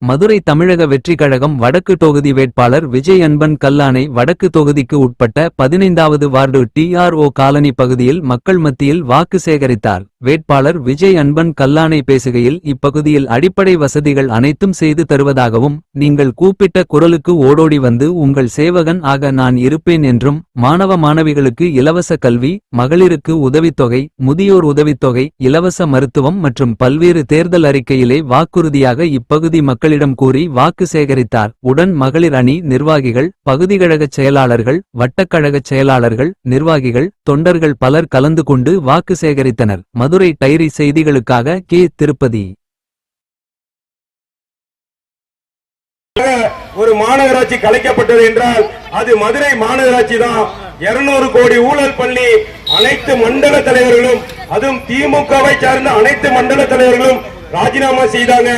மதுரை தமிழக வெற்றிக் கழகம் வடக்கு தொகுதி வேட்பாளர் விஜய் அன்பன் கல்லானை வடக்கு தொகுதிக்கு உட்பட்ட 15வது வார்டு TRO காலனி பகுதியில் மக்கள் மத்தியில் வாக்கு சேகரித்தார். வேட்பாளர் விஜய் அன்பன் கல்லானை பேசுகையில், இப்பகுதியில் அடிப்படை வசதிகள் அனைத்தும் செய்து தருவதாகவும், நீங்கள் கூப்பிட்ட குரலுக்கு ஓடோடி வந்து உங்கள் சேவகன் ஆக நான் இருப்பேன் என்றும், மாணவ மாணவிகளுக்கு இலவச கல்வி, மகளிருக்கு உதவித்தொகை, முதியோர் உதவித்தொகை, இலவச மருத்துவம் மற்றும் பல்வேறு தேர்தல் அறிக்கையிலே வாக்குறுதியாக இப்பகுதி மக்களிடம் கூறி வாக்கு சேகரித்தார். உடன் மகளிர் அணி நிர்வாகிகள், பகுதிக்கழகச் செயலாளர்கள், வட்டக்கழகச் செயலாளர்கள், நிர்வாகிகள், தொண்டர்கள் பலர் கலந்து கொண்டு வாக்கு சேகரித்தனர். மதுரை டைரி செய்திகளுக்காக கே. திருப்பதி. ஒரு மாநகராட்சி கலைக்கப்பட்டது என்றால் அது மதுரை மாநகராட்சி தான். 200 கோடி ஊழல் பண்ணி அனைத்து மண்டல தலைவர்களும், அதுவும் திமுகவை சார்ந்த அனைத்து மண்டல தலைவர்களும் ராஜினாமா செய்தாங்க.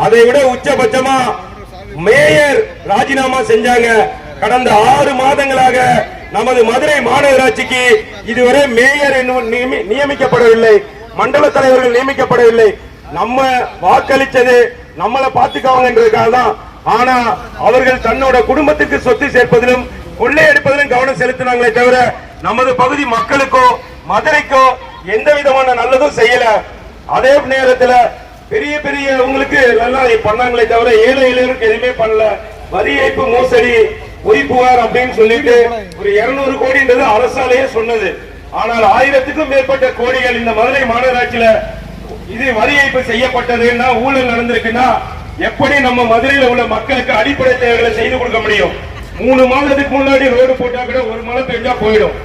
அதை விட உச்சபட்சமா மேயர் ராஜினாமா செஞ்சாங்க. கடந்த 6 மாதங்களாக நமது மதுரை மாநகராட்சிக்கு இதுவரை மேயர் நியமிக்கப்படவில்லை, மண்டல தலைவர்கள் நியமிக்கப்படவில்லை. நம்ம வாக்களிச்சது நம்மளை பார்த்துக்கவங்கன்றதுக்காக தான். ஆனா அவர்கள் தன்னோட குடும்பத்துக்கு சொத்து சேர்ப்பதிலும் கொள்ளையடிப்பதிலும் கவனம் செலுத்தினாங்களே தவிர நமது பகுதி மக்களுக்கோ மதுரைக்கோ எந்த விதமான நல்லதும் செய்யல. அதே நேரத்தில் பெரிய பெரிய உங்களுக்கு நல்லா பண்ணாங்களே தவிர ஏழை எளியருக்கு எதுவுமே பண்ணல. வரி ஏய்ப்பு, மோசடி, பொய் புகார் அப்படின்னு சொல்லிட்டு ஒரு 200 கோடின்றது அரசாலேயே சொன்னது. ஆனால் 1000க்கும் மேற்பட்ட கோடிகள் இந்த மதுரை மாநகராட்சியில இது வரி ஏய்ப்பு செய்யப்பட்டதுன்னா, ஊழல் நடந்திருக்குன்னா எப்படி நம்ம மதுரையில் உள்ள மக்களுக்கு அடிப்படை தேவைகளை செய்து கொடுக்க முடியும்? 3 மாதத்துக்கு முன்னாடி ரோடு போட்டா கூட ஒரு மழை பெஞ்சா போயிடும்.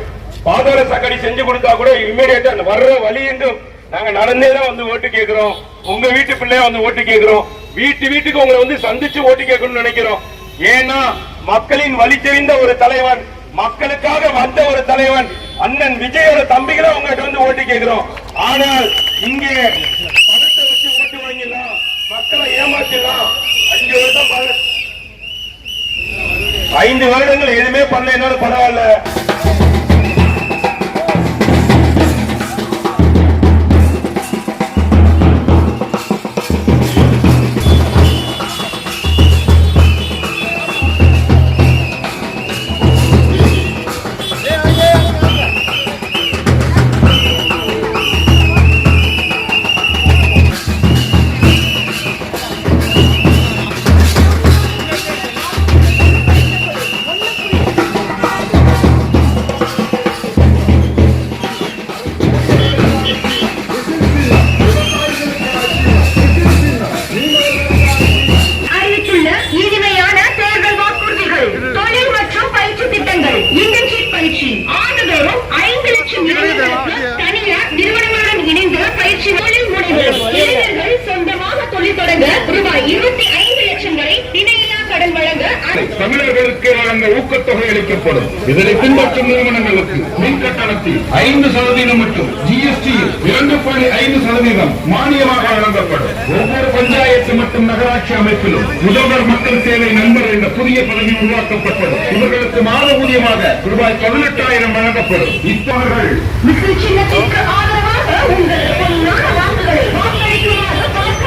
பாதாள சாக்கடை செஞ்சு கொடுத்தா கூட இமீடியட்டா வர்ற வழி என்றும் நாங்க நடந்தேதான் வந்து ஓட்டு கேட்கிறோம். உங்க வீட்டு பிள்ளைய வந்து ஓட்டு கேட்கிறோம். வீட்டுக்கு உங்களை வந்து சந்திச்சு ஓட்டு கேட்கணும்னு நினைக்கிறோம். ஏன்னா மக்களின் வழி தெரிந்த ஒரு தலைவன், மக்களுக்காக வந்த ஒரு தலைவன் அண்ணன் விஜயோட தம்பிகளை உங்ககிட்ட வந்து ஓட்டு கேட்கிறோம். ஆனால் இங்கே பணத்தை வச்சு ஓட்டு வாங்கிடலாம், மக்களை ஏமாத்திடலாம். 5 வருடங்கள் எதுவுமே பண்ணலைன்னாலும் பரவாயில்ல. தமிழர்களுக்கு வழங்க ஊக்கத்தொகை அளிக்கப்படும். இதனை பின்பற்றும் நிறுவனங்களுக்கு மின் கட்டணத்தில் 5% மற்றும் GST 2.5% மானியமாக வழங்கப்படும். ஒவ்வொரு பஞ்சாயத்து மற்றும் நகராட்சி அமைப்பிலும் முதல்வர் மக்கள் சேவை நண்பர் என்ற புதிய பதவி உருவாக்கப்பட்டது. இவர்களுக்கு மாத ஊதியமாக ரூபாய் 18,000 வழங்கப்படும். இப்பவர்கள்